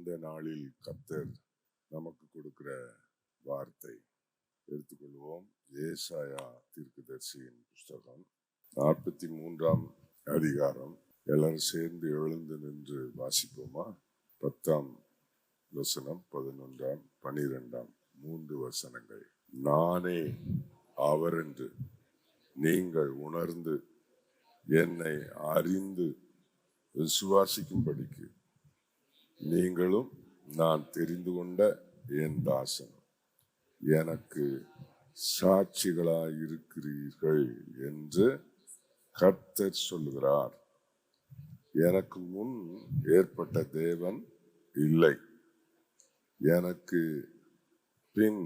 இந்த நாளில் கர்த்தர் நமக்கு கொடுக்கிற வார்த்தை எடுத்துக்கொள்வோம். ஏசாயா தீர்க்கதரிசியின் புஸ்தகம் 43ஆம் அதிகாரம். எல்லாரும் சேர்ந்து எழுந்து நின்று வாசிப்போமா? 10ஆம் வசனம், 11ஆம், 12ஆம் 3 வசனங்கள். நானே அவர் என்று நீங்கள் உணர்ந்து என்னை அறிந்து விசுவாசிக்கும்படிக்கு நீங்களும் நான் தெரிந்து கொண்ட என் தாசன் எனக்கு சாட்சிகளாயிருக்கிறீர்கள் என்று கர்த்தர் சொல்லுகிறார். எனக்கு முன் ஏற்பட்ட தேவன் இல்லை, எனக்கு பின்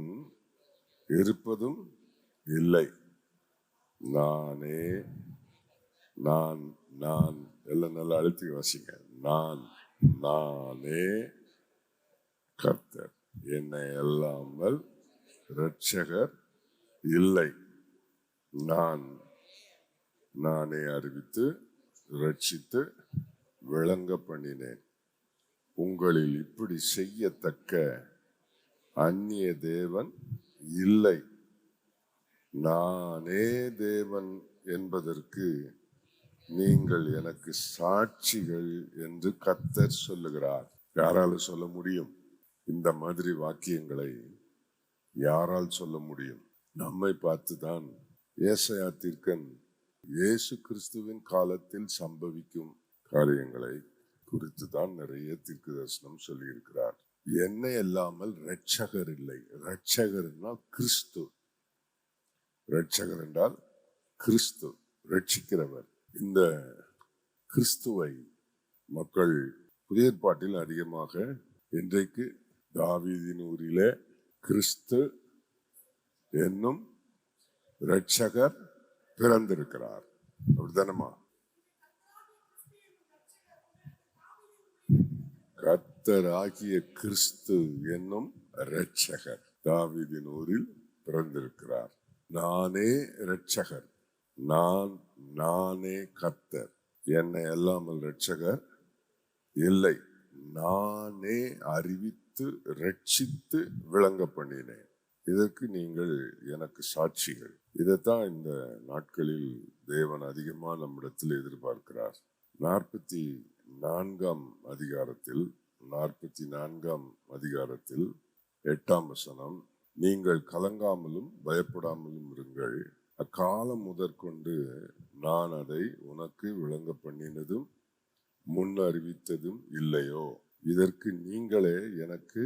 இருப்பதும் இல்லை. நானே நான் நான் எல்லாம் நல்லா அழுத்தி வாசிங்க. நானே கர்த்தர், என்னை அல்லாமல் இரட்சகர் இல்லை. நானே அறிவித்து ரட்சித்து விளங்க பண்ணினேன். உங்களில் இப்படி செய்யத்தக்க அந்நிய தேவன் இல்லை. நானே தேவன் என்பதற்கு நீங்கள் எனக்கு சாட்சிகள் என்று கர்த்தர் சொல்லுகிறார். யாரால சொல்ல முடியும்? இந்த மாதிரி வாக்கியங்களை யாரால் சொல்ல முடியும்? நம்மை பார்த்துதான் ஏசாயா தீர்க்கன் இயேசு கிறிஸ்துவின் காலத்தில் சம்பவிக்கும் காரியங்களை குறித்து தான் நிறைய தீர்க்க தரிசனம் சொல்லி இருக்கிறார். என்னை அல்லாமல் இரட்சகர் இல்லை. இரட்சகர் என்றால் கிறிஸ்து. இரட்சகர் என்றால் கிறிஸ்து, ரட்சிக்கிறவர். இந்த கிறிஸ்துவை மக்கள் புதிய ஏற்பாட்டில் அதிகமாக இன்றைக்கு தாவீதின் ஊரிலே கிறிஸ்து என்னும் இரட்சகர் பிறந்திருக்கிறார். அப்படித்தானமா? கர்த்தராகிய கிறிஸ்து என்னும் இரட்சகர் தாவீதின் ஊரில் பிறந்திருக்கிறார். நானே இரட்சகர், நானே கர்த்தர், என்னை அல்லாமல் இரட்சகர் இல்லை. நானே அறிவித்து ரட்சித்து விளங்க பண்ணினேன். இதற்கு நீங்கள் எனக்கு சாட்சிகள். இதைத்தான் இந்த நாட்களில் தேவன் அதிகமா நம்மிடத்தில் எதிர்பார்க்கிறார். 44ஆம் அதிகாரத்தில் 8ஆம் வசனம், நீங்கள் கலங்காமலும் பயப்படாமலும் இருங்கள். அக்காலம் முதற்கொண்டு நான் அதை உனக்கு விளங்க பண்ணினதும் முன் அறிவித்ததும் இல்லையோ? இதற்கு நீங்களே எனக்கு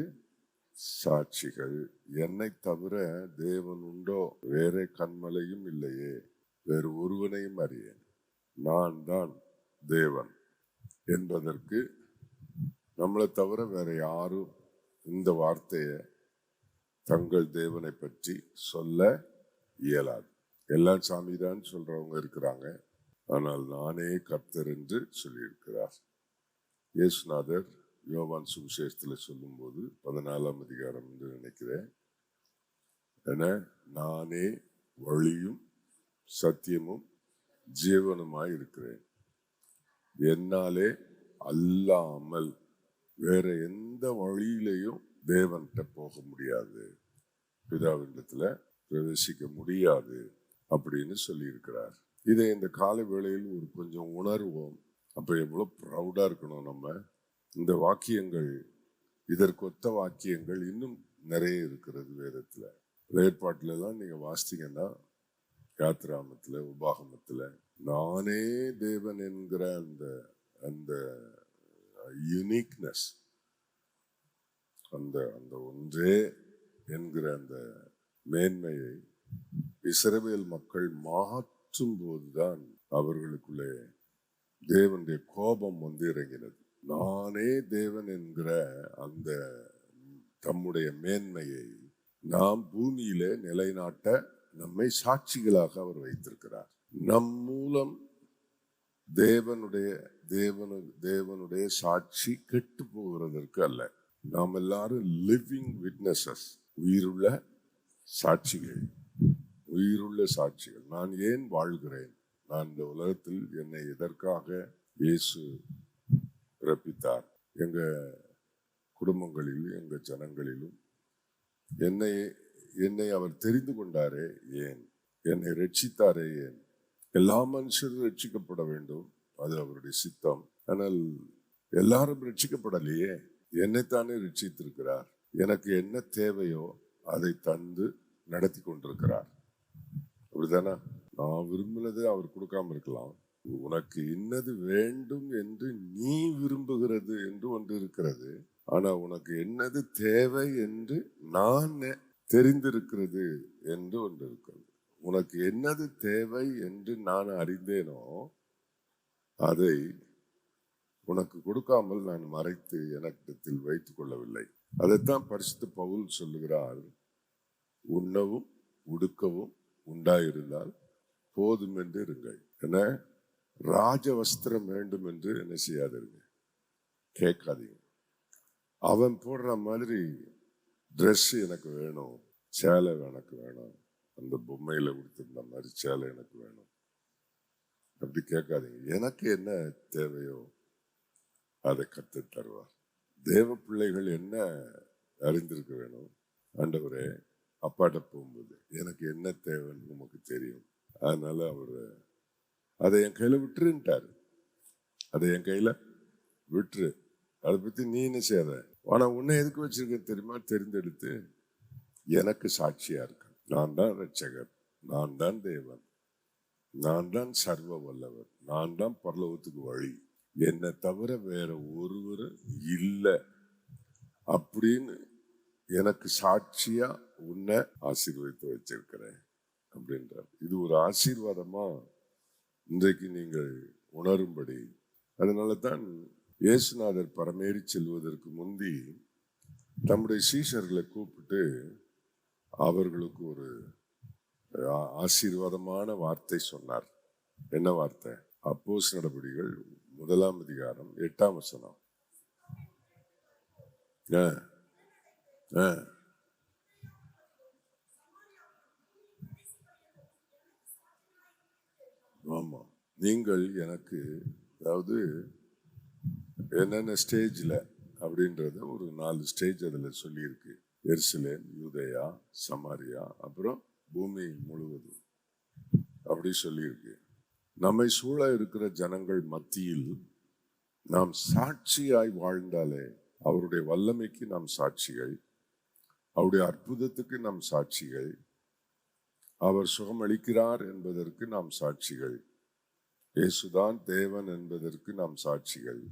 சாட்சிகள். என்னை தவிர தேவன் உண்டோ? வேற கண்மலையும் இல்லையே, வேறு ஒருவனையும் அறியேன். நான் தான் தேவன் என்பதற்கு நம்மளை தவிர வேற யாரும் இந்த வார்த்தையை தங்கள் தேவனை பற்றி சொல்ல இயலாது. எல்லாம் சாமிதான் சொல்றவங்க இருக்கிறாங்க, ஆனால் நானே கர்த்தர் என்று சொல்லியிருக்கிறார். இயேசுநாதர் யோவான் சுவிசேஷத்தில் சொல்லும் போது 14ஆம் அதிகாரம் என்று நினைக்கிறேன், என நானே வழியும் சத்தியமும் ஜீவனுமாய் இருக்கிறேன். என்னாலே அல்லாமல் வேற எந்த வழியிலையும் தேவன்கிட்ட போக முடியாது, பிதாவினிடத்துல பிரவேசிக்க முடியாது அப்படின்னு சொல்லி இருக்கிறார். இதை இந்த கால வேளையில் ஒரு கொஞ்சம் உணர்வோம். அப்ப எவ்வளவு ப்ரௌடா இருக்கணும் நம்ம. இந்த வாக்கியங்கள், இதற்கு ஒத்த வாக்கியங்கள் இன்னும் நிறைய இருக்கிறது வேதத்துல. ஏற்பாட்டுல எல்லாம் நீங்க வாசித்தீங்கன்னா யாத்ராமத்துல, உபாகமத்துல நானே தேவன் என்கிற அந்த யூனிக்னஸ், அந்த ஒன்றே என்கிற அந்த மேன்மையை இஸ்ரவேல் மக்கள் மாற்றும் போதுதான் அவர்களுக்குள்ளே தேவனுடைய கோபம் இறங்கினது. நானே தேவன் என்கிற அந்த தம்முடைய மேன்மையை நாம் பூமியிலே நிலைநாட்ட நம்மை சாட்சிகளாக அவர் வைத்திருக்கிறார். நம் மூலம் தேவனுடைய சாட்சி கெட்டு போகிறதற்கு அல்ல. நாம் எல்லாரும் லிவிங் விட்னஸஸ், உயிருள்ள சாட்சிகள். நான் ஏன் வாழ்கிறேன்? நான் இந்த உலகத்தில் என்னை எதற்காக இயேசு பிறப்பித்தார்? எங்க குடும்பங்களிலும் எங்கள் ஜனங்களிலும் என்னை என்னை அவர் தெரிந்து கொண்டாரே ஏன், என்னை ரட்சித்தாரே ஏன். எல்லா மனுஷரும் ரட்சிக்கப்பட வேண்டும், அது அவருடைய சித்தம். ஆனால் எல்லாரும் ரட்சிக்கப்படலையே, என்னைத்தானே ரட்சித்திருக்கிறார். எனக்கு என்ன தேவையோ அதை தந்து நடத்தி கொண்டிருக்கிறார். அப்படிதானா? நான் விரும்பினது அவர் கொடுக்காம இருக்கலாம். உனக்கு இன்னது வேண்டும் என்று நீ விரும்புகிறது என்று ஒன்று இருக்கிறது. ஆனா உனக்கு என்னது தேவை என்று நான் தெரிந்திருக்கிறது என்று ஒன்று இருக்கிறது. உனக்கு என்னது தேவை என்று நான் அறிந்தேனோ அதை உனக்கு கொடுக்காமல் நான் மறைத்து எனக்கிடத்தில் வைத்துக் கொள்ளவில்லை. அதைத்தான் பரிசுத்த பவுல் சொல்லுகிறார், உண்ணவும் உடுக்கவும் உண்டாயிருந்தால் போதும் என்று இருங்கள். என்ன ராஜ வஸ்திரம் வேண்டும் என்று என்ன செய்யாதிருங்க, கேட்காதீங்க. அவன் போடுற மாதிரி ட்ரெஸ் எனக்கு வேணும், சேலை எனக்கு வேணும், அந்த பொம்மையில கொடுத்திருந்த மாதிரி சேலை எனக்கு வேணும், அப்படி கேட்காதீங்க. எனக்கு என்ன தேவையோ அதை கத்து தருவார். தேவ பிள்ளைகள் என்ன அறிந்திருக்க வேணும், ஆண்டவரே அப்பாட்ட போகும்போது எனக்கு என்ன தேவைன்னு நமக்கு தெரியும், அதனால அவரு அதை என் கையில விட்டுருன்ட்டாரு. அதை என் கையில விட்டுரு, அதை பத்தி நீ என்ன செய்யாத. ஆனா உன்னை எதுக்கு வச்சிருக்க தெரியுமா, தெரிந்தெடுத்து எனக்கு சாட்சியா இருக்க. நான் தான் ரட்சகர், நான் தான் தேவன், நான் தான் சர்வ வல்லவர், நான் தான் பரலோகத்துக்கு வழி, என்னை தவிர வேற ஒருவரும் இல்லை அப்படின்னு எனக்கு சாட்சியா உன்னை ஆசீர்வதித்து வச்சிருக்கிறேன் அப்படின்றார். இது ஒரு ஆசீர்வாதமா இன்றைக்கு நீங்கள் உணரும்படி. அதனால தான் இயேசுநாதர் பரமேறி செல்வதற்கு முந்தி தம்முடைய சீஷர்களை கூப்பிட்டு அவர்களுக்கு ஒரு ஆசீர்வாதமான வார்த்தை சொன்னார். என்ன வார்த்தை? அப்போஸ்தலர் நடபடிகள் 1 அதிகாரம் 8 வசனம். ஆமா, நீங்கள் எனக்கு, அதாவது என்னென்ன ஸ்டேஜ்ல அப்படின்றத ஒரு 4 ஸ்டேஜ் அதுல சொல்லியிருக்கு. எருசலேம், யூதேயா, சமாரியா, அப்புறம் பூமி முழுவதும் அப்படி சொல்லியிருக்கு. நம்மை சூழ இருக்கிற ஜனங்கள் மத்தியில் நாம் சாட்சியாய் வாழ்ந்தாலே, அவருடைய வல்லமைக்கு நாம் சாட்சிகள், அவருடைய அற்புதத்துக்கு நாம் சாட்சிகள், அவர் சுகமளிக்கிறார் என்பதற்கு நாம் சாட்சிகள், இயேசுதான் தேவன் என்பதற்கு நாம் சாட்சிகள்,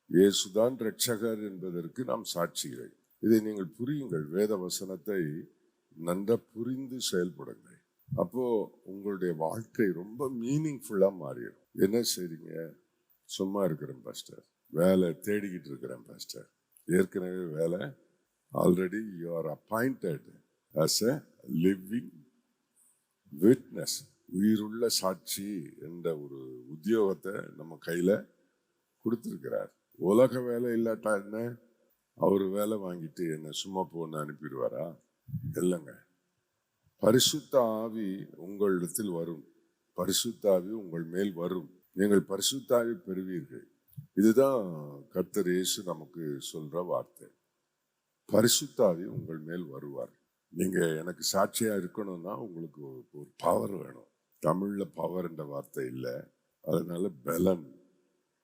இயேசுதான் இரட்சகர் என்பதற்கு நாம் சாட்சிகள். இதை நீங்கள் புரியுங்கள், வேத வசனத்தை நன்றாக புரிந்து செயல்படுங்கள். அப்போ உங்களுடைய வாழ்க்கை ரொம்ப மீனிங்ஃபுல்லா மாறிடும். என்ன செய்றீங்க? சும்மா இருக்கிறேன் பாஸ்டர், வேலை தேடிக்கிட்டு இருக்கிறேன் பாஸ்டர். ஏற்கனவே வேலை, already you are appointed as a living witness, உயிருள்ள சாட்சி என்ற ஒரு உத்தியோகத்தை நம்ம கையில கொடுத்திருக்கிறார். உலக வேலை இல்லாட்டா என்ன, அவரு வேலை வாங்கிட்டு என்ன சும்மா போன்னு அனுப்பிடுவாரா? இல்லைங்க. பரிசுத்த ஆவி உங்களிடத்தில் வரும், பரிசுத்த ஆவி உங்கள் மேல் வரும், நீங்கள் பரிசுத்த ஆவி பெறுவீர்கள். இதுதான் கர்த்தர் இயேசு நமக்கு சொல்ற வார்த்தை. பரிசுத்த ஆவி உங்கள் மேல் வருவார். நீங்க எனக்கு சாட்சியா இருக்கணும்னா உங்களுக்கு ஒரு பவர் வேணும். தமிழ்ல பவர் என்ற வார்த்தை இல்லை, அதனால பலன்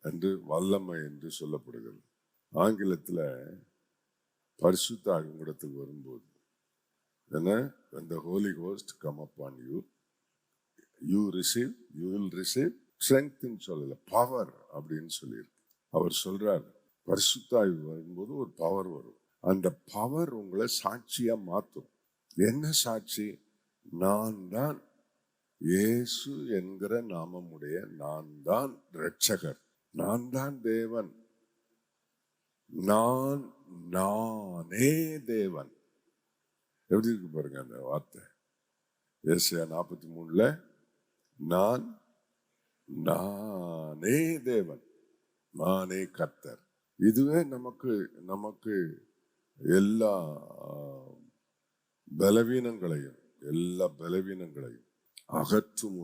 என்று, வல்லமை என்று சொல்லப்படுகிறது. ஆங்கிலத்துல பரிசுத்த ஆவி உங்களிடத்துக்கு வரும்போது என்ன, when the Holy Ghost come upon you, you will receive strength ன்னு சொல்லல, பவர் அப்படின்னு சொல்லியிருக்கு. அவர் சொல்றார், பரிசுத்த ஆவி வரும்போது ஒரு பவர் வரும். அந்த பவர் உங்களை சாட்சியா மாற்றும். என்ன சாட்சி? நான் தான் இயேசு என்கிற நாமமுடைய, நான் தான் இரட்சகர், நான் தான் தேவன், நானே தேவன். எப்படி இருக்கு பாருங்க அந்த வார்த்தை. ஏசாயா 43 நானே தேவன், நானே கர்த்தர். இதுவே நமக்கு எல்லா பலவீனங்களையும் அகற்றும்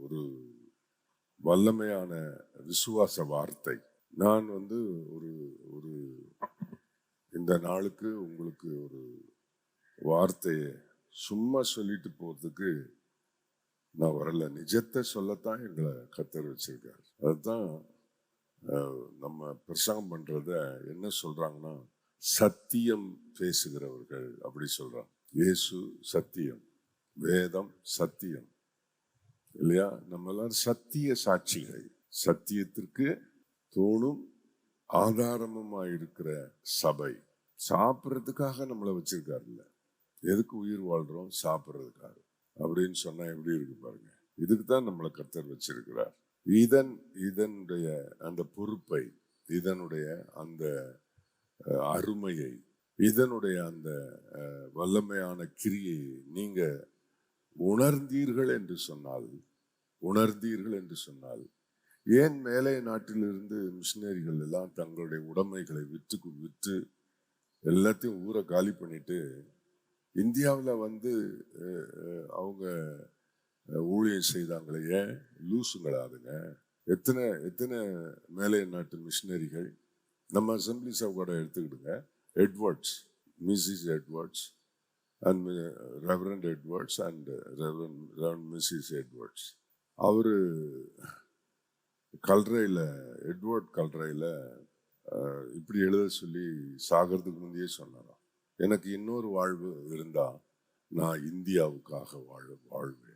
ஒரு வல்லமையான விசுவாச வார்த்தை. நான் ஒரு இந்த நாளுக்கு உங்களுக்கு ஒரு வார்த்தையை சும்மா சொல்லிட்டு போறதுக்கு நான் வரல. நிஜத்தை சொல்லத்தான் எங்களை கர்த்தர் வச்சிருக்காரு. அதுதான் நம்ம பிரசங்கம் பண்றத என்ன சொல்றாங்கன்னா, சத்தியம் பேசுகிறவர்கள் அப்படி சொல்றாங்க. இயேசு சத்தியம், வேதம் சத்தியம், இல்லையா? நம்ம எல்லாரும் சத்திய சாட்சிகள். சத்தியத்திற்கு தூணும் ஆதாரமுமா இருக்கிற சபை. சாப்பிட்றதுக்காக நம்மளை வச்சிருக்காரு இல்ல, எதுக்கு உயிர் வாழ்றோம்? சாப்பிட்றதுக்காக. அப்படின்னு சொன்னா எப்படி இருக்கு பாருங்க. இதுக்கு தான் நம்மளை கர்த்தர் வச்சிருக்கிறார். இதனுடைய அந்த பொறுப்பை, இதனுடைய அந்த அருமையை, இதனுடைய அந்த வல்லமையான கிரியை நீங்க உணர்ந்தீர்கள் என்று சொன்னால், ஏன் மேலை நாட்டிலிருந்து மிஷினரிகள் எல்லாம் தங்களுடைய உடைமைகளை விற்று எல்லாத்தையும் ஊரை காலி பண்ணிட்டு இந்தியாவில் வந்து அவங்க ஊழியம் செய்தாங்களே? ஏன்? லூசுங்களாதுங்க. எத்தனை மேலை நாட்டு மிஷினரிகள் நம்ம அசம்பிளிஸ் ஆஃப் காட் எடுத்துக்கிடுங்க. Edwards, Mrs Edwards and reverend Edwards and reverend Mrs Edwards. அவரு கல்றையில், எட்வர்ட் கல்றையில் இப்படி எழுத சொல்லி சாகிறதுக்கு முந்தையே சொன்னாராம், எனக்கு இன்னொரு வாழ்வு இருந்தா நான் இந்தியாவுக்காக வாழ்வேன்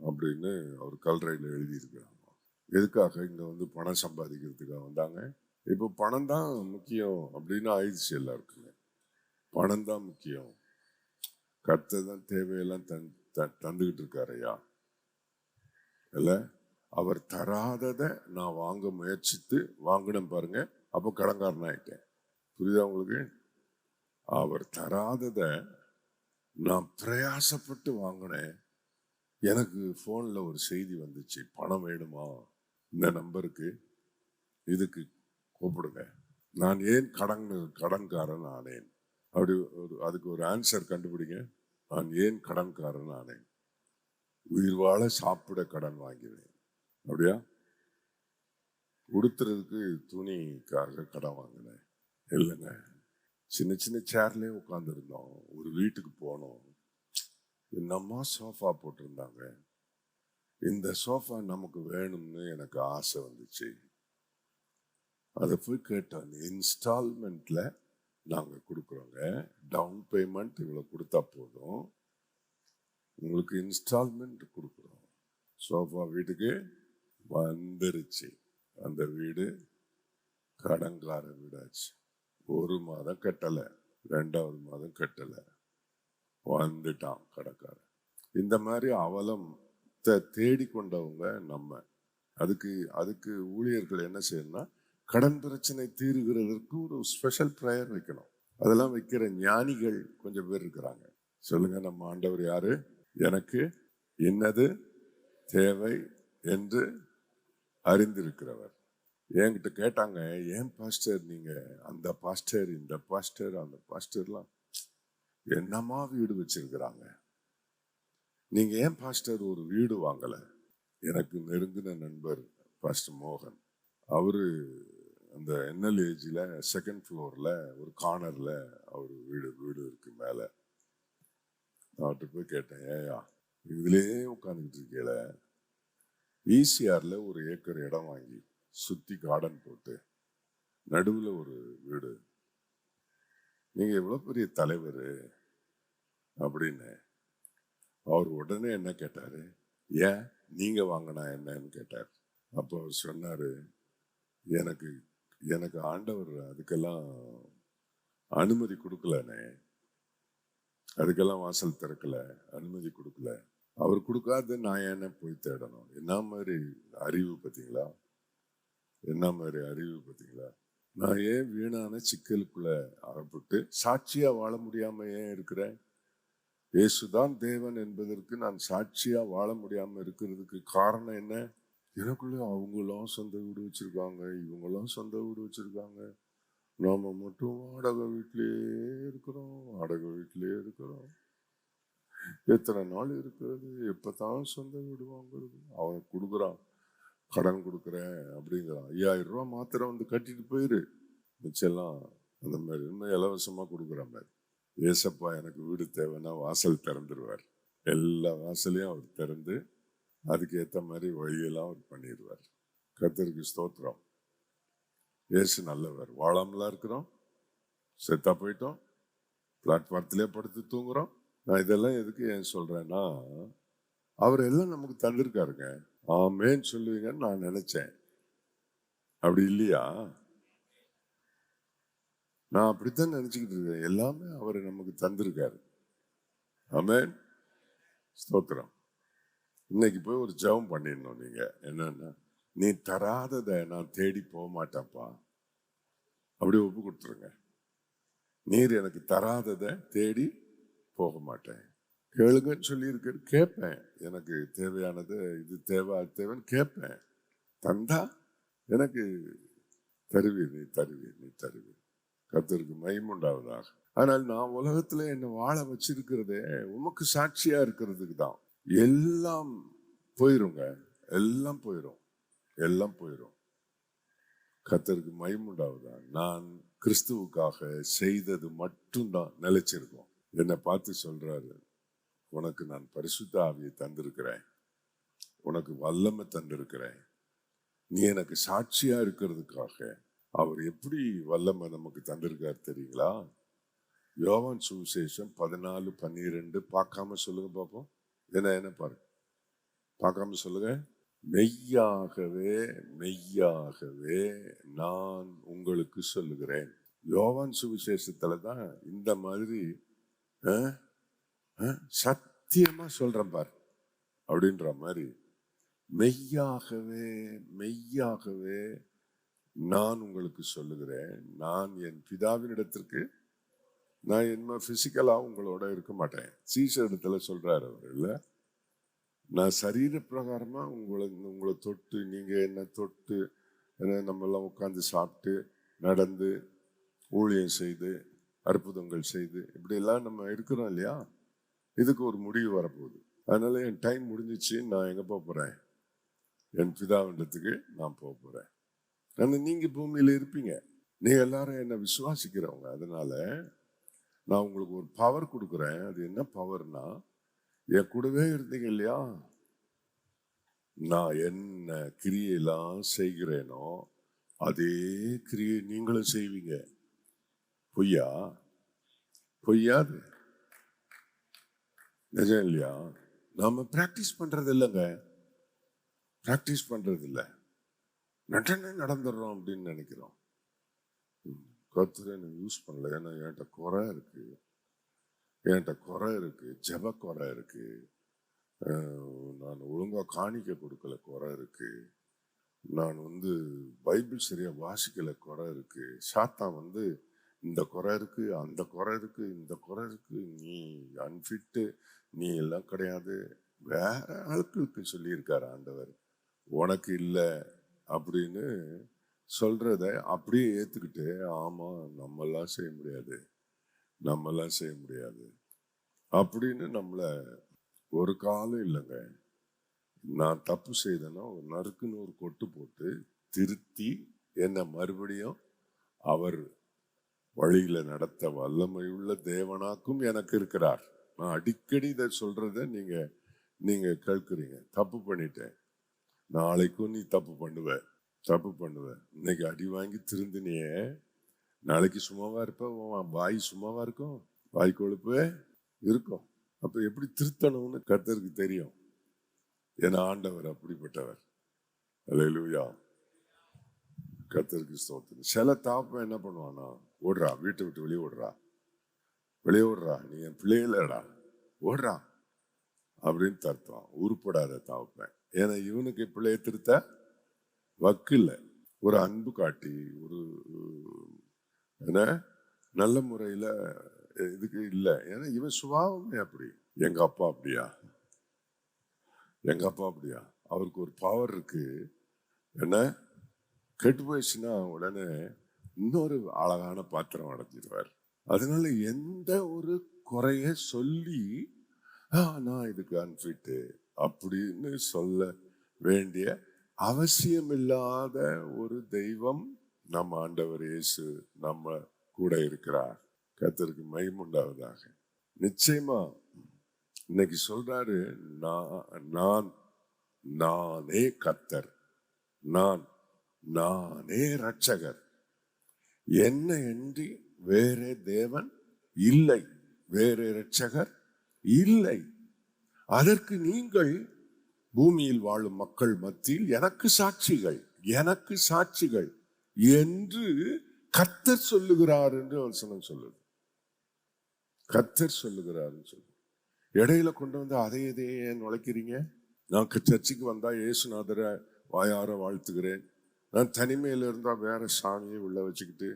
அப்படின்னு அவர் கல்றையில் எழுதியிருக்கிறாங்க. எதுக்காக? இங்க வந்து பணம் சம்பாதிக்கிறதுக்காக வந்தாங்க. இப்போ பணம் தான் முக்கியம் அப்படின்னு ஆயிடுச்சு எல்லாருக்குமே. பணம் தான் முக்கியம், கர்த்தர் தான் தேவையெல்லாம் தந்துகிட்டு இருக்காரையா இல்ல? அவர் தராததை நான் வாங்க முயற்சித்து வாங்கினேன் பாருங்க, அப்போ கடன்காரன் ஆயிட்டேன். புரியுதா உங்களுக்கு? அவர் தராததை நான் பிரயாசப்பட்டு வாங்கினேன். எனக்கு போன்ல ஒரு செய்தி வந்துச்சு, பணம் வேணுமா, இந்த நம்பருக்கு இதுக்கு கூப்பிடுங்க. நான் ஏன் கடன்காரன் ஆனேன்? அப்படி அதுக்கு ஒரு ஆன்சர் கண்டுபிடிங்க. நான் ஏன் கடன்காரன் ஆனேன்? உயிர் வாழ சாப்பிட கடன் வாங்கினேன். அப்படியா? உடுத்துறதுக்கு துணிக்காக கடன் வாங்கினேன் இல்லைங்க. சின்ன சின்ன சேர்லயே உட்கார்ந்து இருந்தோம். ஒரு வீட்டுக்கு போனோம், என்னம்மா சோஃபா போட்டிருந்தாங்க. இந்த சோஃபா நமக்கு வேணும்னு எனக்கு ஆசை வந்துச்சு. அதை போய் கேட்டோம். இன்ஸ்டால்மெண்ட்ல நாங்க கொடுக்குறோங்க, டவுன் பேமெண்ட் இவ்வளவு கொடுத்தா போதும், உங்களுக்கு இன்ஸ்டால்மெண்ட் கொடுக்குறோம். சோஃபா வீட்டுக்கு வந்துருச்சு. அந்த வீடு கடன்கார வீடாச்சு. 1 மாதம் கட்டல, 2வது மாதம் கட்டல, வந்துட்டான் கடைக்காரன். இந்த மாதிரி அவலம் தேடிக்கொண்டவங்க நம்ம. அதுக்கு ஊழியர்கள் என்ன செய்யணும்னா, கடன் பிரச்சனை தீருகிறதற்கு ஒரு ஸ்பெஷல் ப்ரேயர் வைக்கணும். அதெல்லாம் வைக்கிற ஞானிகள் கொஞ்சம் பேர் இருக்கிறாங்க. சொல்லுங்க, நம்ம ஆண்டவர் யாரு? எனக்கு என்னது தேவை என்று அறிந்திருக்கிறவர். என்கிட்ட கேட்டாங்க, ஏன் பாஸ்டர் நீங்க அந்த பாஸ்டர், இந்த பாஸ்டர், அந்த பாஸ்டர்லாம் என்னமா வீடு வச்சிருக்கிறாங்க, நீங்க ஏன் பாஸ்டர் ஒரு வீடு வாங்கல? எனக்கு நெருங்கின நண்பர் பாஸ்டர் மோகன், அவரு அந்த NLAGல 2nd ஃப்ளோர்ல ஒரு கார்னர்ல அவர் வீடு இருக்கு மேல. அவர்கிட்ட போய் கேட்டேன், ஏயா இதுலயே உட்காந்துக்கிட்டு இருக்கீல, ECRல 1 ஏக்கர் இடம் வாங்கி சுத்தி கார்டன் போட்டு நடுவுல ஒரு வீடு, நீங்க எவ்வளவு பெரிய தலைவர் அப்படின்னு. அவர் உடனே என்ன கேட்டாரு, ஏன் நீங்க வாங்கினா என்னன்னு கேட்டார். அப்போ அவர் சொன்னாரு, எனக்கு ஆண்டவர் அதுக்கெல்லாம் அனுமதி கொடுக்கலனே, அதுக்கெல்லாம் வாசல் திறக்கல, அனுமதி கொடுக்கல. அவர் கொடுக்காத நான் என்ன போய் தேடணும்? என்ன மாதிரி அறிவு பார்த்தீங்களா? என்ன மாதிரி அறிவு பார்த்தீங்களா? நான் ஏன் வீணான சிக்கலுக்குள்ள அகப்பட்டு சாட்சியா வாழ முடியாம ஏன் இருக்கிறேன்? இயேசுதான் தேவன் என்பதற்கு நான் சாட்சியா வாழ முடியாம இருக்கிறதுக்கு காரணம் என்ன? எனக்குள்ள அவங்களாம் சொந்த வீடு வச்சிருக்காங்க, இவங்கெல்லாம் சொந்த வீடு வச்சிருக்காங்க, நாம மட்டும் வாடகை வீட்டிலேயே இருக்கிறோம். எத்தனை நாள் இருக்கிறது? எப்பதான் சொந்த வீடு வாங்குறது? அவன் கொடுக்குறான், கடன் கொடுக்குறேன் அப்படிங்கிறான். 5000 ரூபாய் மாத்திரம் வந்து கட்டிட்டு போயிரு, மிச்செல்லாம் அந்த மாதிரி இன்னும் இலவசமா கொடுக்குற மாதிரி. ஏசப்பா எனக்கு வீடு தேவைன்னா வாசல் திறந்துருவார். எல்லா வாசலையும் அவர் திறந்து அதுக்கு ஏற்ற மாதிரி வழியெல்லாம் அவர் பண்ணிடுவார். கர்த்தருக்கு ஸ்தோத்திரம். இயேசு நல்லவர். வாழாமலாம் இருக்கிறோம், செத்தா போயிட்டோம், பிளாட்பாரத்திலே படுத்து தூங்குறோம். நான் இதெல்லாம் எதுக்கு ஏன் சொல்றேன்னா, அவர் எல்லாம் நமக்கு தந்திருக்காருங்க. ஆமேன்னு சொல்லுவீங்கன்னு நான் நினைச்சேன். அப்படி இல்லையா? நான் அப்படித்தான் நினைச்சுக்கிட்டு இருக்கேன். எல்லாமே அவர் நமக்கு தந்திருக்காரு. ஆமேன், ஸ்தோத்திரம். இன்னைக்கு போய் ஒரு ஜெபம் பண்ணிடணும். நீங்க என்னன்னா, நீ தராததை நான் தேடி போக மாட்டேன்ப்பா, அப்படி ஒப்பு கொடுத்துருங்க. நீர் எனக்கு தராததை தேடி போக மாட்டேன். கேளுங்கன்னு சொல்லி இருக்கு, கேட்பேன். எனக்கு தேவையானது இது தேவை அது தேவைன்னு கேட்பேன். தந்தா எனக்கு தருவீர், நீ தருவீர், நீ தருவீர். கர்த்தருக்கு மகிமை உண்டாவதாக. ஆனால் நான் உலகத்துல என்ன வாழ வச்சிருக்கிறதே உமக்கு சாட்சியா இருக்கிறதுக்கு தான். எல்லாம் போயிருங்க, எல்லாம் போயிரும், எல்லாம் போயிரும். கர்த்தருக்கு மகிமை உண்டாவதா. நான் கிறிஸ்துவுக்காக செய்தது மட்டும்தான் நிலைச்சிருக்கும். என்னை பார்த்து சொல்றாரு, உனக்கு நான் பரிசுத்த ஆவியை தந்திருக்கிறேன், உனக்கு வல்லமை தந்திருக்கிறேன், நீ எனக்கு சாட்சியா இருக்கிறதுக்காக. அவர் எப்படி வல்லமை நமக்கு தந்திருக்காரு தெரியுங்களா? யோவான் சுவிசேஷம் 14:12 பார்க்காம சொல்லுங்க பார்ப்போம். என்ன பாருங்க, பார்க்காம சொல்லுங்க. மெய்யாகவே மெய்யாகவே நான் உங்களுக்கு சொல்லுகிறேன். யோவான் சுவிசேஷத்துலதான் இந்த மாதிரி சத்தியமா சொல்றேன் பார் அப்படின்ற மாதிரி, மெய்யாகவே மெய்யாகவே நான் உங்களுக்கு சொல்லுகிறேன், நான் என் பிதாவின் இடத்திற்கு, நான் என்ன பிசிக்கலா உங்களோட இருக்க மாட்டேன். சீசர் இடத்துல சொல்றாரு அவர், இல்ல நான் சரீர பிரகாரமா உங்களை தொட்டு, நீங்க என்ன தொட்டு நம்ம எல்லாம் உட்காந்து சாப்பிட்டு நடந்து ஊழியம் செய்து அற்புதங்கள் செய்து இப்படி எல்லாம் நம்ம இருக்கிறோம் இல்லையா? இதுக்கு ஒரு முடிவு வரப்போகுது. அதனால என் டைம் முடிஞ்சிச்சு, நான் எங்க போறேன்? என் பிதாவிடத்துக்கு நான் போறேன். ஆனா நீங்க பூமியில இருப்பீங்க, நீங்க எல்லாரும் என்ன விசுவாசிக்கிறவங்க. அதனால நான் உங்களுக்கு ஒரு பவர் கொடுக்குறேன். அது என்ன பவர்னா, என் கூடவே இருந்தீங்க இல்லையா? நான் என்ன கிரியெல்லாம் செய்கிறேனோ அதே கிரியை நீங்களும் செய்வீங்க. பொய்யா? பொய்யாது, நிஜம் இல்லையா? நாம பிராக்டிஸ் பண்றது இல்லைங்க, பிராக்டிஸ் பண்றது இல்லை, நடனே நடந்துடுறோம் அப்படின்னு நினைக்கிறோம். கர்த்தர் என்ன யூஸ் பண்ணல, ஏன்னா என்கிட்ட குறை இருக்கு, என்கிட்ட குறை இருக்கு, ஜெப குறை இருக்கு, நான் ஒழுங்கா காணிக்க கொடுக்கல குறை இருக்கு, நான் பைபிள் சரியா வாசிக்கல குறை இருக்கு, சாத்தான் இந்த குறை இருக்கு, அந்த குறை இருக்கு, இந்த குறை இருக்கு, நீ அன்ஃபிட்டு, நீ எல்லாம் கிடையாது, வேற ஆட்களுக்கு சொல்லியிருக்காரு ஆண்டவர், உனக்கு இல்லை அப்படின்னு சொல்றத அப்படியே ஏத்துக்கிட்டு, ஆமா நம்மெல்லாம் செய்ய முடியாது, நம்மெல்லாம் செய்ய முடியாது அப்படின்னு நம்மள ஒரு காலம் இல்லைங்க. நான் தப்பு செய்தேன்னா ஒரு நறுக்குன்னு ஒரு கொட்டு போட்டு திருத்தி என்ன மறுபடியும் அவர் வழியில நடத்த வல்லமையுள்ள தேவனாக்கும் எனக்கு இருக்கிறார். நான் அடிக்கடி இதை சொல்றத நீங்க கேட்குறீங்க. தப்பு பண்ணிட்டேன், நாளைக்கும் நீ தப்பு பண்ணுவ, தப்பு பண்ணுவ. இன்னைக்கு அடி வாங்கி திருந்தினியே, நாளைக்கு சும்மாவா இருப்ப? வாய் சும்மாவா இருக்கும்? வாய் கொழுப்பு இருக்கும். அப்ப எப்படி திருத்தணும்னு கர்த்தருக்கு தெரியும். ஏன்னா ஆண்டவர் அப்படிப்பட்டவர். அல்லேலூயா, கர்த்தருக்கு ஸ்தோத்திரம். சில தாப்ப என்ன பண்ணுவானா, ஓடுறா, வீட்டை விட்டு வெளியே ஓடுறா, வெளியே ஓடுறா, நீ என் பிள்ளைகளடா, ஓடுறா அப்படின்னு தருத்தான். உருப்படாத தாப்பேன். ஏன்னா இவனுக்கு பிள்ளைய திருத்த வக்கில்ல. ஒரு அன்பு காட்டி ஒரு என்ன நல்ல முறையில இதுக்கு இல்லை. ஏன்னா இவன் சுபாவமே அப்படி. எங்க அப்பா அப்படியா, எங்க அப்பா அப்படியா, அவருக்கு ஒரு பவர் இருக்கு. என்ன கெட்டு போயிடுச்சுன்னா உடனே இன்னொரு அழகான பாத்திரம் அடைஞ்சிருவார். அதனால எந்த ஒரு குறைய சொல்லி நான் இதுக்கு அன்ஃபிட்டு அப்படின்னு சொல்ல வேண்டிய அவசியம் இல்லாத ஒரு தெய்வம் நம்ம ஆண்டவர் இயேசு நம்ம கூட இருக்கிறார். கர்த்தருக்கு மகிமை உண்டாவதாக. நிச்சயமா இன்னைக்கு சொல்றாரு, நானே கர்த்தர், நானே இரட்சகர், என்னை அன்றி வேறே தேவன் இல்லை, வேறே இரட்சகர் இல்லை. அதற்கு நீங்கள் பூமியில் வாழும் மக்கள் மத்தியில் எனக்கு சாட்சிகள் என்று கர்த்தர் சொல்லுகிறார் என்று வசனம் சொல்லுது. கர்த்தர் சொல்லுகிறார் சொல்லு. இடையில கொண்டு வந்து அதையே ஏன் நுழைக்கிறீங்க? நான் சர்ச்சுக்கு வந்தா இயேசுநாதரை வாயார வாழ்த்துகிறேன், நான் தனிமையில இருந்தா வேற சாமியை உள்ள வச்சுக்கிட்டு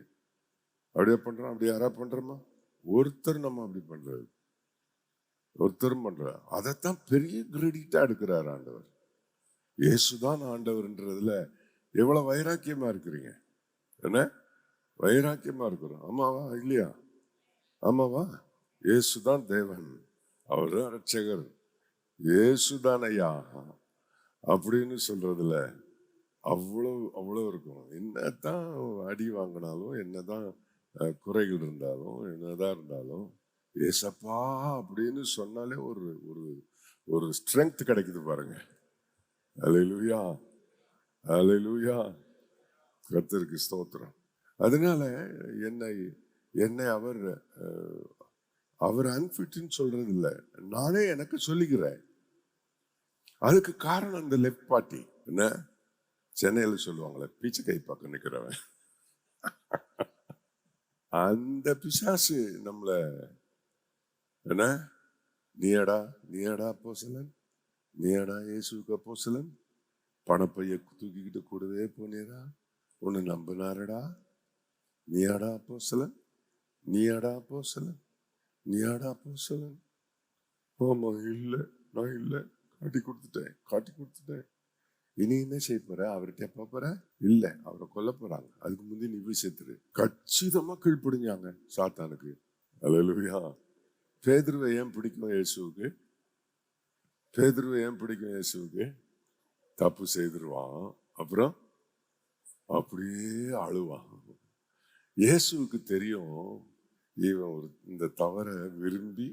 அப்படியே பண்றோம். அப்படி யாரா பண்றோமா? ஒருத்தர் நம்ம அப்படி பண்றது, ஒருத்தரும் பண்ற. அதைத்தான் பெரிய கிரெடிட்டா எடுக்கிறார் ஆண்டவர். இயேசுதான் ஆண்டவர்ன்றதுல எவ்வளவு வைராக்கியமா இருக்கிறீங்க. என்ன வைராக்கியமா இருக்கிறோம்? ஆமாவா இல்லையா? ஆமாவா? இயேசுதான் தேவன், அவர்தான் இரட்சகர், இயேசுதான் ஐயா அப்படின்னு சொல்றதுல அவ்வளவு இருக்கும். என்னதான் அடி வாங்கினாலும், என்னதான் குறைகள் இருந்தாலும், என்னதான் இருந்தாலும் ஏசப்பா அப்படின்னு சொன்னாலே ஒரு ஒரு ஒரு ஸ்ட்ரென்த் கிடைக்குது பாருங்க. அல்லேலூயா, அல்லேலூயா, கர்த்தருக்கு ஸ்தோத்திரம். அதனால என்னை அவர் அன்ஃபிட்னு சொல்றது இல்லை, நானே எனக்கு சொல்லிக்கிறேன். அதுக்கு காரணம் அந்த லெஃப்ட் பார்ட்டி. என்ன சென்னையில் சொல்லுவாங்களே, பீச்சு கை பக்கம் நிற்கிறவன். அந்த பிசாசு நம்மள என்ன நீயடா அப்போஸ்தலன், நீயடா இயேசுவுக்கு அப்போஸ்தலன், பணப்பைய தூக்கிக்கிட்டு கூடவே போனீரா, உன்னை நம்பினாரடா, நீயாடா அப்போஸ்தலன், நீயாடா அப்போஸ்தலன், நீயாடா அப்போஸ்தலன். ஆமா, இல்லை, நான் இல்லை, காட்டி கொடுத்துட்டேன். இனி என்ன செய்ய போற? அவர்கிட்ட எப்ப போற? இல்ல, அவரை கொல்ல போறாங்க, அதுக்கு முந்தைய நீ போய் சேர்த்துரு. கச்சிதமா கீழ்ப்படிஞ்சாங்க சாத்தானுக்கு. அல்லேலூயா. பேதுருவை ஏன் பிடிக்கும் இயேசுவுக்கு? தப்பு செய்திருவான், அப்புறம் அப்படியே அழுவான். இயேசுவுக்கு தெரியும் இவன் இந்த தவறை விரும்பி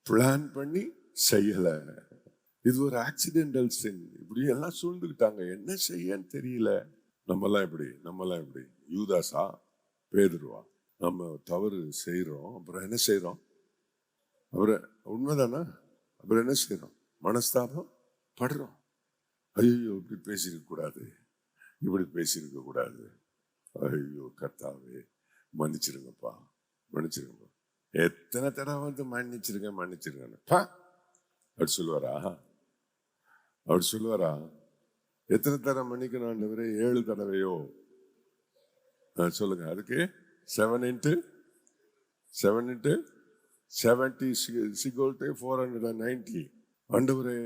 பிளான் பண்ணி செய்யல, இது ஒரு ஆக்சிடென்டல் சின். இப்படி எல்லாம் சூழ்ந்துக்கிட்டாங்க, என்ன செய்யன்னு தெரியல. நம்மெல்லாம் எப்படி யூதாசா, பேதுருவா? நம்ம தவறு செய்யறோம், அப்புறம் என்ன செய்யறோம்? உண்மைதானா? அப்புறம் என்ன செய்யறோம்? மனஸ்தாபம் படுறோம். ஐயோ, இப்படி பேசியிருக்க கூடாது, ஐயோ கர்த்தாவே மன்னிச்சிருங்கப்பா. எத்தனை தடவை வந்து மன்னிச்சிருங்கன்னு அவர் சொல்லுவாரா? எத்தனை தடவை மன்னிக்கணும் ஆண்டவரே? 7 தடவையோ? சொல்லுங்க. அதுக்கு 7 into 70 490. ஆண்டவரே,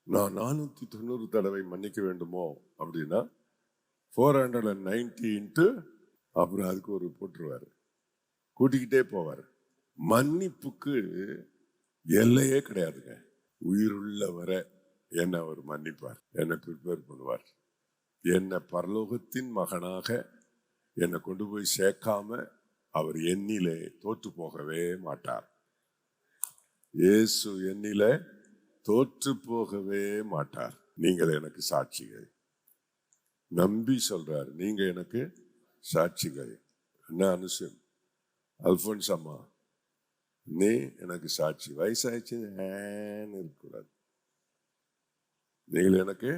நான் 490 தடவை மன்னிக்க வேண்டுமோ அப்படின்னா 490 into, அப்புறம் அதுக்கு ஒரு போட்டுருவாரு, கூட்டிக்கிட்டே போவார். மன்னிப்புக்கு எல்லையே கிடையாதுங்க. உயிருள்ள வர என்ன அவர் மன்னிப்பார், என்னை ப்ரிப்பேர் பண்ணுவார். என்னை பரலோகத்தின் மகனாக என்னை கொண்டு போய் சேர்க்காம அவர் என்னிலே தோற்று போகவே மாட்டார். இயேசு என்னிலே தோற்று போகவே மாட்டார். நீங்கள் எனக்கு சாட்சிகள். நம்பி சொல்றாரு, நீங்க எனக்கு சாட்சிகள். என்ன அனுஷம், அல்போன்ஸ் அம்மா, நீ எனக்கு சாட்சி. வயசாயிடுச்சு இருக்கக்கூடாது, நீங்கள் எனக்கு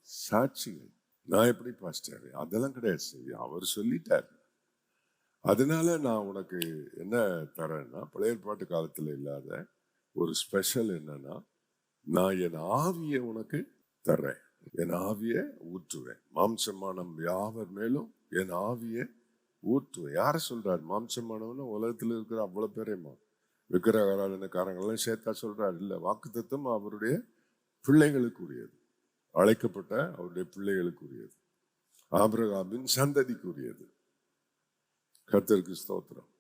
சாட்சிகள். நான் எப்படி பாஸ்டர்? அதெல்லாம் கிடையாது, அவர் சொல்லிட்டார். அதனால நான் உனக்கு என்ன தரேன்னா, பழைய ஏற்பாட்டு காலத்துல இல்லாத ஒரு ஸ்பெஷல் என்னன்னா, நான் என் ஆவியை உனக்கு தர்றேன், என் ஆவியை ஊற்றுவேன். மாம்சமானம் யாவர் மேலும் என் ஆவியை ஊற்றுவேன். யார சொல்றாரு? மாம்சமானவன உலகத்துல இருக்கிற அவ்வளவு பேரேமா விக்கிரக ஆராதனைக்காரங்கெல்லாம் சேர்த்தா சொல்றாரு? இல்ல, வாக்குத்தத்தம் அவருடைய பிள்ளைகளுக்குரியது, அழைக்கப்பட்ட அவருடைய பிள்ளைகளுக்குரியது, ஆபிரகாமின் சந்ததிக்குரியது. கர்த்தருக்கு ஸ்தோத்திரம்.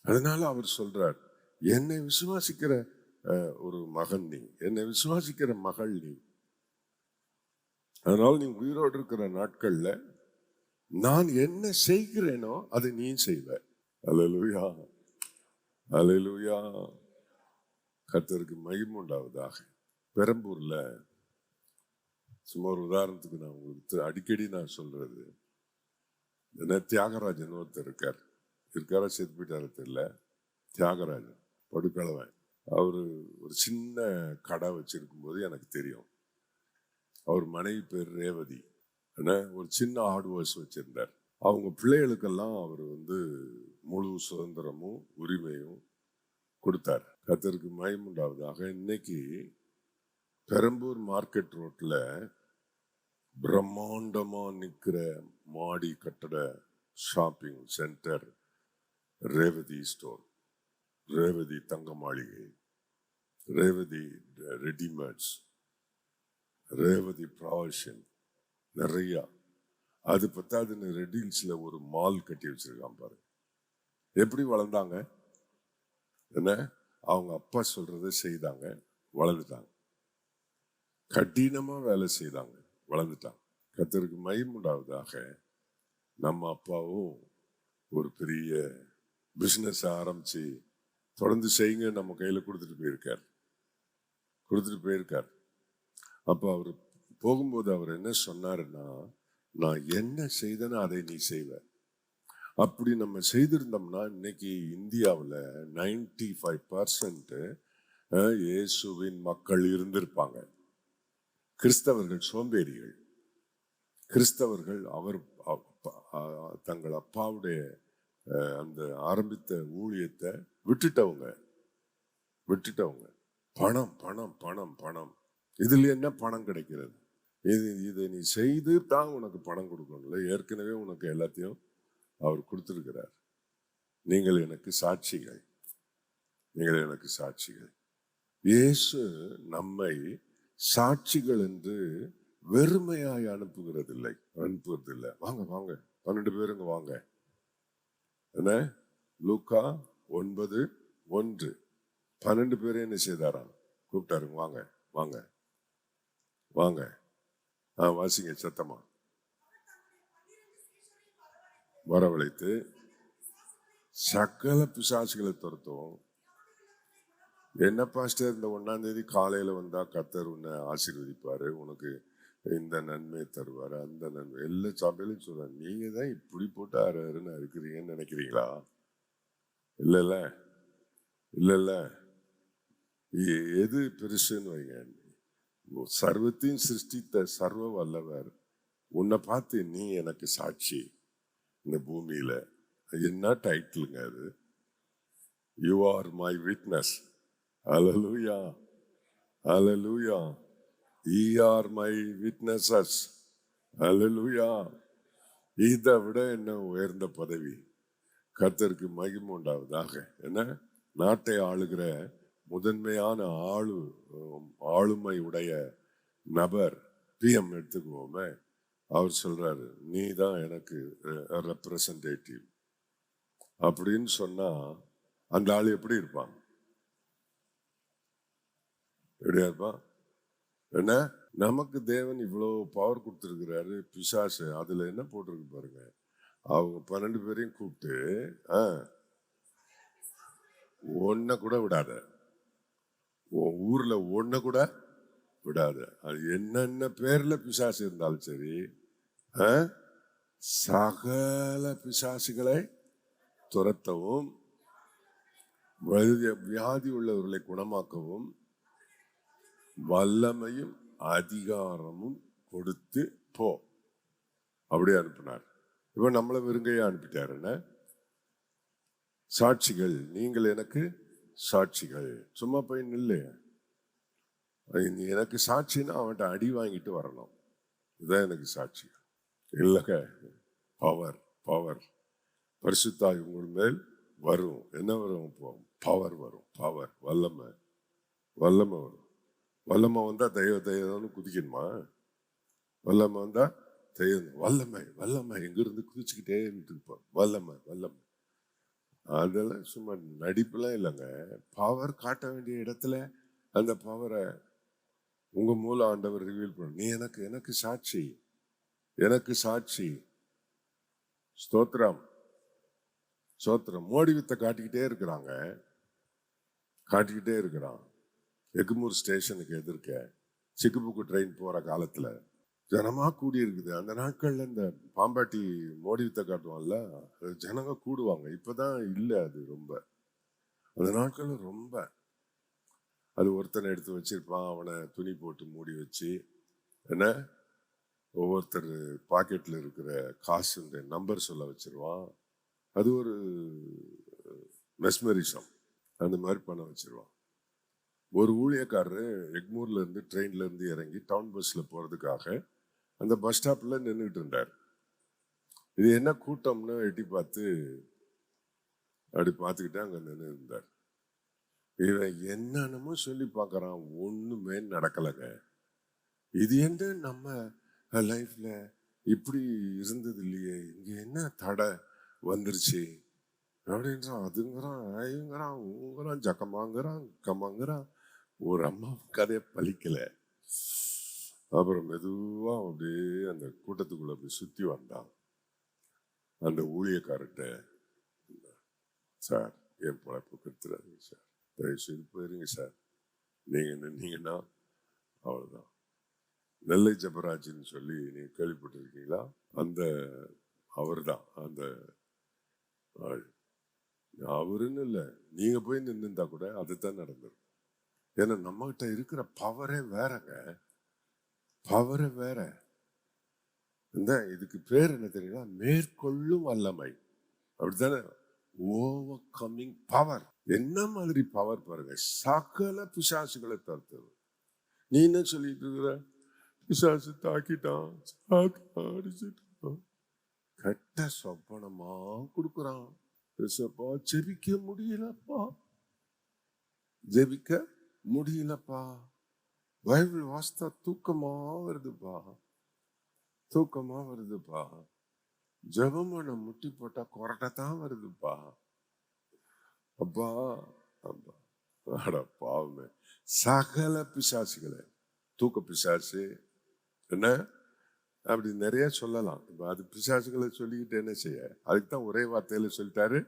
அதனால அவர் சொல்றார், என்னை விசுவாசிக்கிற ஒரு மகன் நீ, என்னை விசுவாசிக்கிற மகள் நீ. அதனால நீ உயிரோடு இருக்கிற நாட்கள்ல நான் என்ன செய்கிறேனோ அதை நீ செய்வ. அல்லேலூயா, அல்லேலூயா. கர்த்தருக்கு மகிமை உண்டாவதாக. பெரம்பூர்ல சும்மா ஒரு உதாரணத்துக்கு நான் உங்களுக்கு அடிக்கடி நான் சொல்றது, தியாகராஜன் ஒருத்தர் இருக்காரா செத்து போயிட்டாரு தெரியல. தியாகராஜன் படுக்களவன். அவரு ஒரு சின்ன கடை வச்சிருக்கும் போது எனக்கு தெரியும். அவர் மனைவி பேர் ரேவதி. ஒரு சின்ன ஹார்ட்வேர்ஸ் வச்சிருந்தார். அவங்க பிள்ளைகளுக்கெல்லாம் அவர் முழு சுதந்திரமும் உரிமையும் கொடுத்தார். கர்த்தருக்கு மகிமை உண்டாவதாக. இன்னைக்கு பெரம்பூர் மார்க்கெட் ரோட்ல பிரம்மாண்டமா நிற்கிற மாடி கட்டட shopping centre Revathi store, Revathi தங்க மாளிகை, ரேவதி ரெடிமேட்ஸ், ரேவதி ப்ராவிஷன், நிறைய. அது பத்தாதுன்னு ரெடில்ஸ்ல ஒரு மால் கட்டி வச்சிருக்கான் பாரு. எப்படி வளர்ந்தாங்க? என்ன, அவங்க அப்பா சொல்றதை செய்தாங்க, வளர்ந்துட்டாங்க. கடினமா வேலை செய்தாங்க, வளர்ந்துட்டாங்க. கர்த்தருக்கு மகிமை உண்டாவதாக. நம்ம அப்பாவும் ஒரு பெரிய பிசினஸ் ஆரம்பிச்சு தொடர்ந்து செய்யுங்க நம்ம கையில கொடுத்துட்டு போயிருக்கார். அப்ப அவர் போகும்போது அவர் என்ன சொன்னாருன்னா, நான் என்ன செய்தேன்னு அதை நீ செய்வ. அப்படி நம்ம செய்திருந்தோம்னா இன்னைக்கு இந்தியாவில் 95% இயேசுவின் மக்கள் இருந்திருப்பாங்க. கிறிஸ்தவர்கள் சோம்பேறிகள். கிறிஸ்தவர்கள் தங்கள் அப்பாவுடைய அந்த ஆரம்பித்த ஊழியத்தை விட்டுட்டவங்க. பணம் பணம் பணம் பணம். இதுல என்ன பணம் கிடைக்கிறது? இதை நீ செய்து தான் உனக்கு பணம் கொடுக்கணும்ல. ஏற்கனவே உனக்கு எல்லாத்தையும் அவர் கொடுத்திருக்கிறார். நீங்கள் எனக்கு சாட்சிகள். இயேசு நம்மை சாட்சிகள் என்று வெறுமையாய் அனுப்புவதில்லை. வாங்க 12 பேருங்க வாங்க. என்ன, லூக்கா 9:1 12 பேரே என்ன செய்தாராம்? கூப்பிட்டாருங்க, வாங்க. வாசிங்க சத்தமா. வரவழைத்து சகல பிசாசுகளை துரத்தும். என்ன பாஸ்டர், இந்த 1ஆம் தேதி காலையில வந்தா கர்த்தர் உன்னை ஆசீர்வதிப்பாரு, உனக்கு இந்த நன்மையை தருவாரு, அந்த நன்மை எல்லா சபையிலும் சொல்ற. நீங்க தான் இப்படி போட்டு அருன்னு இருக்கிறீங்கன்னு நினைக்கிறீங்களா? இல்ல எது பெருசுன்னு வைங்க. சர்வத்தையும் சிருஷ்டித்த சர்வ வல்லவர் உன்னை பார்த்து நீ எனக்கு சாட்சி இந்த பூமியில. என்ன டைட்டிலுங்க அது? You are my witness. Hallelujah, hallelujah. Ye are my witnesses. அல்லேலூயா. இதை விட என்ன உயர்ந்த பதவி? கர்த்தருக்கு மகிமை உண்டாவதாக. என்ன, நாட்டை ஆளுகிற முதன்மையான ஆளுமை உடைய நபர் PM எடுத்துக்குவோமே. அவர் சொல்றாரு, நீ தான் எனக்கு ரெப்ரசன்டேட்டிவ் அப்படின்னு சொன்னா அந்த ஆள் எப்படி இருப்பான்? என்ன, நமக்கு தேவன் இவ்வளவு பவர் கொடுத்துருக்கிறாரு. பிசாசு அதுல என்ன போட்டிருக்கு பாருங்க. அவங்க 12 பேரையும் கூப்பிட்டு ஒன்ன கூட விடாத, ஊர்ல ஒன்ன கூட விடாத. அது என்னென்ன பேர்ல பிசாசு இருந்தாலும் சரி, சகல பிசாசுகளை துரத்தவும் வியாதி உள்ளவர்களை குணமாக்கவும் வல்லமையும் அதிகாரமும் கொடுத்து போ அப்படியே அனுப்பினார். இப்ப நம்மள வெறுங்கையா அனுப்பிட்டாருன்னா, சாட்சிகள், நீங்கள் எனக்கு சாட்சிகள். சும்மா போய் நில்லு. எனக்கு சாட்சின்னா அவன்கிட்ட அடி வாங்கிட்டு வரணும். இதுதான் எனக்கு சாட்சி. இல்லைங்க, பவர் பரிசுத்தாய் உங்கள் மேல் வரும். என்ன வரும்? பவர் வரும். வல்லமை வரும். வல்லமை வந்தா தெய்வம்னு குதிக்கணுமா? வல்லமை வந்தா தெய்வம். வல்லமை எங்கிருந்து குதிச்சுக்கிட்டே இருப்போம். வல்லமை அதெல்லாம் சும்மா நடிப்புலாம் இல்லைங்க. பவர் காட்ட வேண்டிய இடத்துல அந்த பவரை உங்க மூல ஆண்டவர் ரிவீல் பண்ண. நீ எனக்கு சாட்சி. ஸ்தோத்திரம் ஸ்தோத்திரம். மோடி வித்தை காட்டிக்கிட்டே இருக்கிறான். எக்மூர் ஸ்டேஷனுக்கு எதிர்க்க சிக்குபுக்கு ட்ரெயின் போற காலத்துல ஜனமா கூடி இருக்குது. அந்த நாட்கள்ல இந்த பாம்பாட்டி மோடி வித்தை காட்டுவான்ல, ஜனங்க கூடுவாங்க. இப்பதான் இல்லை, அது ரொம்ப அந்த நாட்கள்ல ரொம்ப. அது ஒருத்தனை எடுத்து வச்சிருப்பான், அவனை துணி போட்டு மூடி வச்சு, என்ன ஒவ்வொருத்தர் பாக்கெட்ல இருக்கிற காசு நம்பர் சொல்ல வச்சிருவான். அது ஒரு மெஸ்மரிசம். அந்த மாதிரி பண்ண வச்சிருவான். ஒரு ஊழியக்காரரு எக்மூர்ல இருந்து ட்ரெயின்ல இருந்து இறங்கி டவுன் பஸ்ல போறதுக்காக அந்த பஸ் ஸ்டாப்ல நின்றுட்டு இருந்தார். இது என்ன கூட்டம்னு எட்டி பார்த்து அப்படி பார்த்துக்கிட்டே அங்க நின்று இருந்தார். இவன் என்னென்னமோ சொல்லி பார்க்கறான், ஒண்ணுமே நடக்கலைங்க. இது என்ன நம்ம லைஃப்ல இப்படி இருந்தது இல்லையே, இங்க என்ன தடை வந்துருச்சு அப்படின்றான். அதுங்கிறான், ஐங்கிறான், ஊங்கிறான், ஜக்கமாங்கிறான், கம்மாங்கிறான். ஒரு அம்மா கதையை பலிக்கல. அப்புறம் மெதுவா அப்படியே அந்த கூட்டத்துக்குள்ள அப்படி சுத்தி வந்தான். அந்த ஊழியக்காரர்கிட்ட, சார் என் பழப்பு கத்துறாருங்க சார், தயவுசெய்து போயிருங்க சார், நீங்க நின்னீங்கன்னா அவ்வளவுதான். நெல்லை ஜபராஜின்னு சொல்லி நீங்க கேள்விப்பட்டிருக்கீங்களா? அந்த அவர் தான் அந்த ஆள். அவருன்னு இல்லை, நீங்க போய் நின்றுந்தா கூட அதுதான் நடந்தது. ஏன்னா நம்ம கிட்ட இருக்கிற பவரே வேறங்க, பவரே வேற. இந்த இதுக்கு பேர் என்ன தெரியுமா? மேற்கொள்ளும் வல்லமை. அப்படித்தானே? Over coming power. என்ன மாதிரி பவர் பாருங்க, சகல பிசாசுகளை தடுத்தது. நீ என்ன சொல்லிட்டு இருக்கிற? பிசாசு தாக்கிட்டான், அடிச்சுட்டான், கெட்ட சொப்பனமா கொடுக்குறான். ஜெபிக்க முடியலப்பா, ஜெபிக்க முடியலப்பா, பைபிள் வாஸ்தா தூக்கமா வருதுப்பா, தூக்கமா வருதுப்பா, ஜெபம் பண்ண முட்டி போட்டா கொரட்டத்தான் வருதுப்பா, அப்பா அப்பா. அட பாவமே, சகல பிசாசுகளை, தூக்க பிசாசு என்ன அப்படி நிறைய சொல்லலாம். இப்ப அது பிசாசுகளை சொல்லிக்கிட்டு என்ன செய்ய? அதுக்கு தான் ஒரே வார்த்தையில சொல்லிட்டாரு.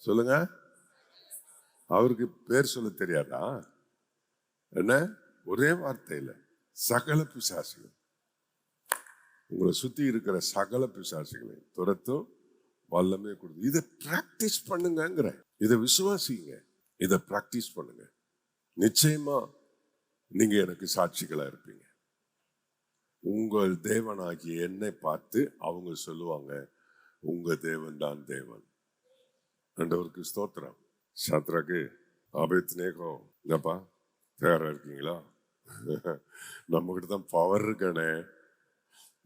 சொல்லுங்க, அவருக்கு பேர் சொல்ல தெரியாதா என்ன? ஒரே வார்த்தையில சகல பிசாசுகள், உங்களை சுத்தி இருக்கிற சகல பிசாசுகளை துரத்தும் வல்லமே கொடுத்து. இதை பிராக்டிஸ் பண்ணுங்கிற, இதை விசுவாசிங்க, இதை பிராக்டிஸ் பண்ணுங்க. நிச்சயமா நீங்க எனக்கு சாட்சிகளா இருப்பீங்க. உங்கள் தேவனாகிய என்னை பார்த்து அவங்க சொல்லுவாங்க, உங்க தேவன் தான் தேவன். ஆண்டவருக்கு ஸ்தோத்திரம். சாத்ராக்கு, ஆபேத்நேகோ, என்னப்பா தயாரா இருக்கீங்களா? நம்ம கிட்ட தான் பவர் இருக்கானே,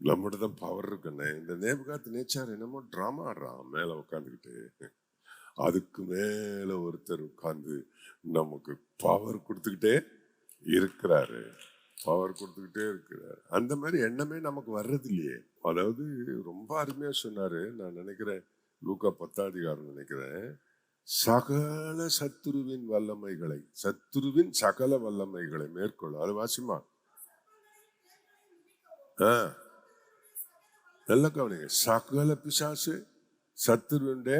நம்மகிட்ட தான் பவர் இருக்குன்னு. இந்த நேபுகாத்நேச்சார் என்னமோ டிராமா ஆடுறான் மேல உட்காந்துக்கிட்டு. அதுக்கு மேல ஒருத்தர் உட்கார்ந்து நமக்கு பவர் கொடுத்துக்கிட்டே இருக்கிறாரு, பவர் கொடுத்துக்கிட்டே இருக்கிறார். அந்த மாதிரி எண்ணமே நமக்கு வர்றது இல்லையே. அதாவது ரொம்ப அருமையா சொன்னாரு, நான் நினைக்கிறேன் லூக்கா 10 நினைக்கிறேன், சகல சத்துருவின் வல்லமைகளை, சத்துருவின் சகல வல்லமைகளை மேற்கொள்ளும். அது வாசிமா நல்ல கவனிங்க. சகல பிசாசு சத்துருவினுடைய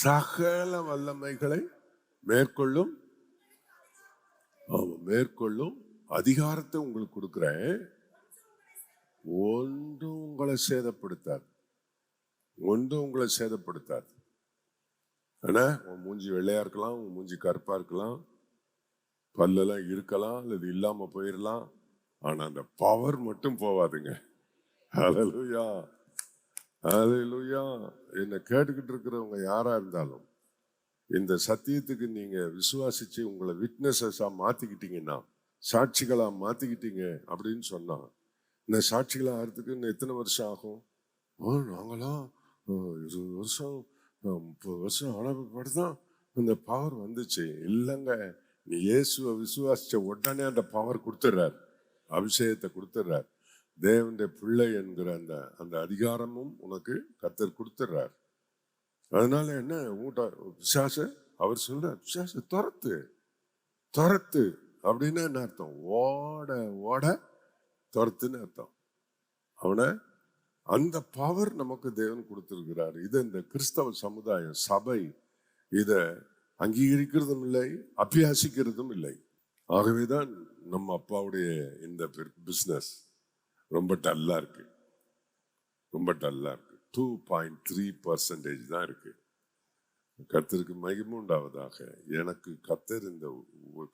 சகல வல்லமைகளை மேற்கொள்ளும். மேற்கொள்ளும் அதிகாரத்தை உங்களுக்கு கொடுக்கிறேன், ஒன்றும் உங்களை சேதப்படுத்தாது, ஒன்றும் உங்களை சேதப்படுத்தாது. ஆனா உன் மூஞ்சி வெள்ளையா இருக்கலாம், உன் மூஞ்சி கருப்பா இருக்கலாம், பல்லெல்லாம் இருக்கலாம், அல்லது இல்லாம போயிடலாம், ஆனா அந்த பவர் மட்டும் போவாதுங்க. ஹல்லேலூயா, ஹல்லேலூயா. என்ன கேட்டுக்கிட்டு இருக்கிறவங்க யாரா இருந்தாலும், இந்த சத்தியத்துக்கு நீங்க விசுவாசிச்சு உங்களை விட்னஸஸா மாத்திக்கிட்டீங்கன்னா, சாட்சிகளா மாத்திக்கிட்டீங்க அப்படின்னு சொன்னா, இந்த சாட்சிகளா ஆகிறதுக்கு இன்னும் எத்தனை வருஷம் ஆகும்? நாங்களாம் 20 வருஷம் 30 வருஷம் ஆனப்பதான் இந்த பவர் வந்துச்சு. இல்லைங்க, நீ இயேசுவை விசுவாசிச்ச உடனே அந்த பவர் கொடுத்துடுறார், அபிஷேகத்தை கொடுத்துடுறார். தேவனுடைய பிள்ளை என்கிற அந்த அந்த அதிகாரமும் உனக்கு கர்த்தர் கொடுத்துடுறார். அதனால என்ன, பிசாச அவர் சொல்றார், பிசாச துரத்து துரத்து அப்படின்னு என்ன அர்த்தம்? ஓட ஓட துரத்துன்னு அர்த்தம். அவனை அந்த பவர் நமக்கு தேவன் கொடுத்திருக்கிறார். இதை இந்த கிறிஸ்தவ சமுதாயம் சபை இதை அங்கீகரிக்கிறதும் இல்லை, அபியாசிக்கிறதும் இல்லை. ஆகவேதான் நம்ம அப்பாவுடைய இந்த பிசினஸ் ரொம்ப டல்லா இருக்கு, ரொம்ப டல்லா இருக்கு. 2.3% தான் இருக்கு. கர்த்தருக்கு மகிமை உண்டாவதாக. எனக்கு கர்த்தர் இந்த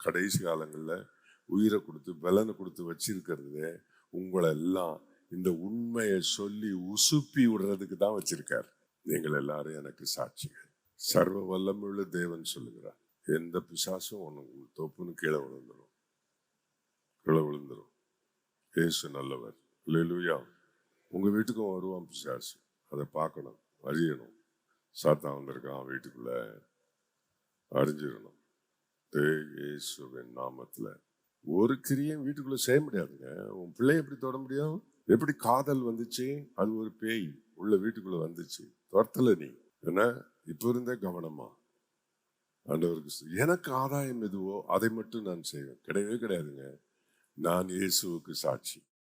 கடைசி காலங்களில் உயிரை கொடுத்து பலனை கொடுத்து வச்சிருக்கிறது உங்களை எல்லாம் இந்த உண்மையை சொல்லி உசுப்பி விடுறதுக்கு தான் வச்சிருக்கார். நீங்கள் எல்லாரும் எனக்கு சாட்சிகள். சர்வ வல்லமுள்ள தேவன் சொல்லுகிறார், எந்த பிசாசும் உனக்கு தோப்புன்னு கீழே விழுந்துடும், கீழே விழுந்துடும். இயேசு நல்லவர். அல்லேலூயா. உங்க வீட்டுக்கும் வருவான் பிசாசு, அதை பார்க்கணும், அறியணும். சாத்தான் வந்திருக்கான் வீட்டுக்குள்ள, அறிஞ்சிடணும். இயேசுவின் நாமத்துல ஒரு கிரியும் வீட்டுக்குள்ள செய்ய முடியாதுங்க. உன் பிள்ளைய எப்படி தொட முடியும்? எப்படி காதல் வந்துச்சு? அது ஒரு பேய் உள்ள வீட்டுக்குள்ள வந்துச்சு, துரத்தல நீ. என்ன இப்ப இருந்தே கவனமா. ஆண்டவருக்கு எனக்கு ஆதாயம் எதுவோ அதை மட்டும் நான் செய்வேன். கிடையவே கிடையாதுங்க. நான் இயேசுவுக்கு சாட்சி.